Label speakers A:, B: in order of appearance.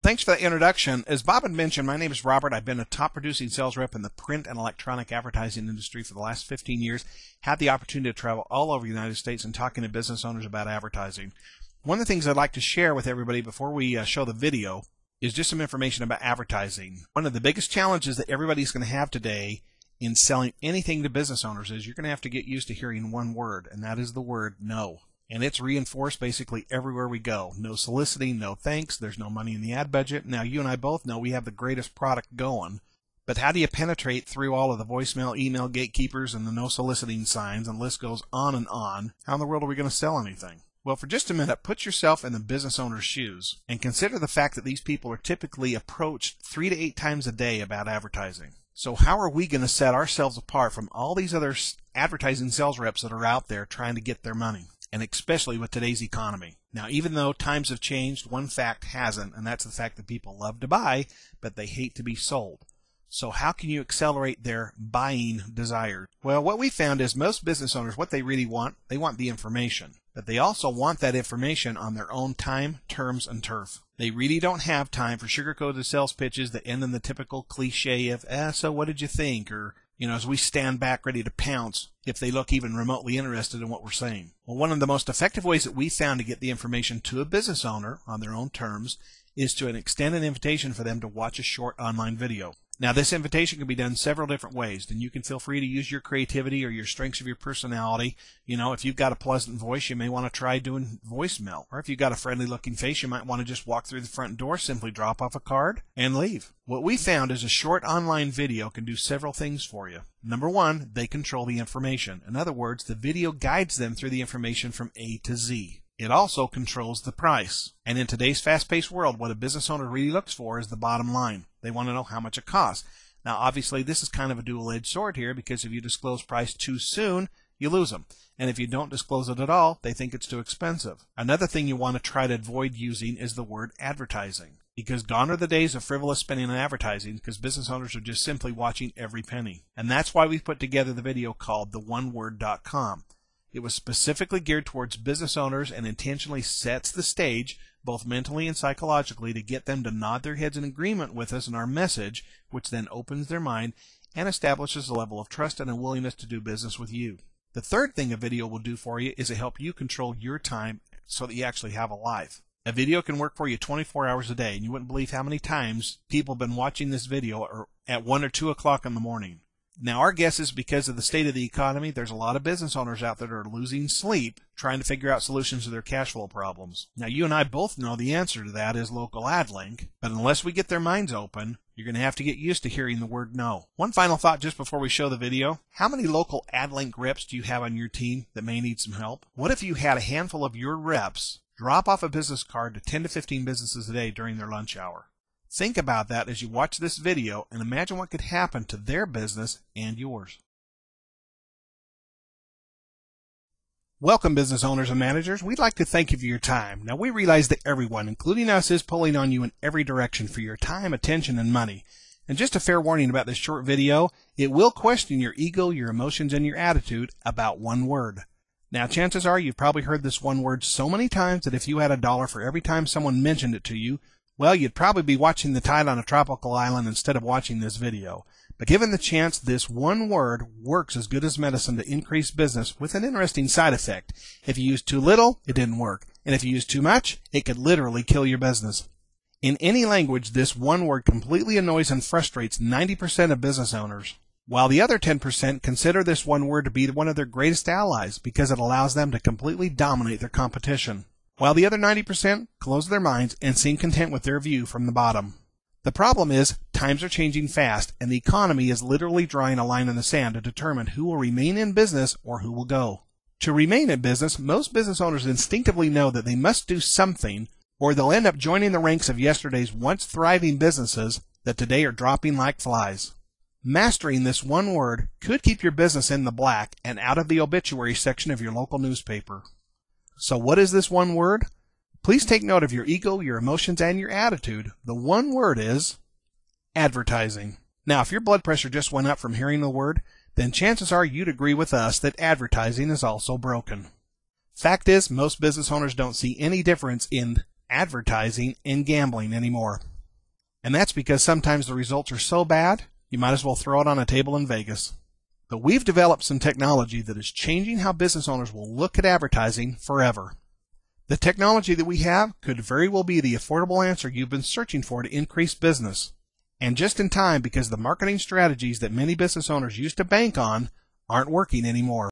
A: Thanks for that introduction. As Bob had mentioned, my name is Robert. I've been a top producing sales rep in the print and electronic advertising industry for the last 15 years. Had the opportunity to travel all over the United States and talking to business owners about advertising. One of the things I'd like to share with everybody before we show the video is just some information about advertising. One of the biggest challenges that everybody's going to have today in selling anything to business owners is you're going to have to get used to hearing one word, and that is the word no. And it's reinforced basically everywhere we go. No soliciting, no thanks, there's no money in the ad budget. Now, you and I both know we have the greatest product going, but how do you penetrate through all of the voicemail, email gatekeepers, and the no soliciting signs, and the list goes on and on? How in the world are we going to sell anything? Well, for just a minute, put yourself in the business owner's shoes and consider the fact that these people are typically approached 3 to 8 times a day about advertising. So how are we going to set ourselves apart from all these other advertising sales reps that are out there trying to get their money? And especially with today's economy. Now, even though times have changed, one fact hasn't, and that's the fact that people love to buy, but they hate to be sold. So how can you accelerate their buying desires? Well, what we found is most business owners, what they really want, they want the information. But they also want that information on their own time, terms, and turf. They really don't have time for sugar-coated sales pitches that end in the typical cliche of, so what did you think? Or, as we stand back ready to pounce if they look even remotely interested in what we're saying. Well, one of the most effective ways that we found to get the information to a business owner on their own terms is to extend an invitation for them to watch a short online video. Now, this invitation can be done several different ways, and you can feel free to use your creativity or your strengths of your personality. If you've got a pleasant voice, you may want to try doing voicemail. Or if you've got a friendly-looking face, you might want to just walk through the front door, simply drop off a card, and leave. What we found is a short online video can do several things for you. Number one, they control the information. In other words, the video guides them through the information from A to Z. It also controls the price. And in today's fast-paced world, what a business owner really looks for is the bottom line. They want to know how much it costs. Now, obviously, this is kind of a dual-edged sword here because if you disclose price too soon, you lose them. And if you don't disclose it at all, they think it's too expensive. Another thing you want to try to avoid using is the word advertising. Because gone are the days of frivolous spending on advertising because business owners are just simply watching every penny. And that's why we put together the video called theoneword.com. It was specifically geared towards business owners and intentionally sets the stage, both mentally and psychologically, to get them to nod their heads in agreement with us and our message, which then opens their mind and establishes a level of trust and a willingness to do business with you. The third thing a video will do for you is to help you control your time so that you actually have a life. A video can work for you 24 hours a day, and you wouldn't believe how many times people have been watching this video at 1 or 2 o'clock in the morning. Now, our guess is because of the state of the economy, there's a lot of business owners out there that are losing sleep trying to figure out solutions to their cash flow problems. Now, you and I both know the answer to that is local ad link, but unless we get their minds open, you're going to have to get used to hearing the word no. One final thought just before we show the video. How many local ad link reps do you have on your team that may need some help? What if you had a handful of your reps drop off a business card to 10 to 15 businesses a day during their lunch hour? Think about that as you watch this video and imagine what could happen to their business and yours. Welcome, business owners and managers. We'd like to thank you for your time. Now, we realize that everyone, including us, is pulling on you in every direction for your time, attention, and money. And just a fair warning about this short video, it will question your ego, your emotions, and your attitude about one word. Now, chances are you've probably heard this one word so many times that if you had $1 for every time someone mentioned it to you, well, you'd probably be watching the tide on a tropical island instead of watching this video. But given the chance, this one word works as good as medicine to increase business with an interesting side effect. If you use too little, it didn't work. And if you use too much, it could literally kill your business. In any language, this one word completely annoys and frustrates 90% of business owners, while the other 10% consider this one word to be one of their greatest allies because it allows them to completely dominate their competition, while the other 90% close their minds and seem content with their view from the bottom. The problem is, times are changing fast, and the economy is literally drawing a line in the sand to determine who will remain in business or who will go. To remain in business, most business owners instinctively know that they must do something, or they'll end up joining the ranks of yesterday's once thriving businesses that today are dropping like flies. Mastering this one word could keep your business in the black and out of the obituary section of your local newspaper. So what is this one word? Please take note of your ego, your emotions, and your attitude. The one word is advertising. Now, if your blood pressure just went up from hearing the word, then chances are you'd agree with us that advertising is also broken. Fact is, most business owners don't see any difference in advertising and gambling anymore. And that's because sometimes the results are so bad, you might as well throw it on a table in Vegas. But we've developed some technology that is changing how business owners will look at advertising forever. The technology that we have could very well be the affordable answer you've been searching for to increase business. And just in time, because the marketing strategies that many business owners used to bank on aren't working anymore.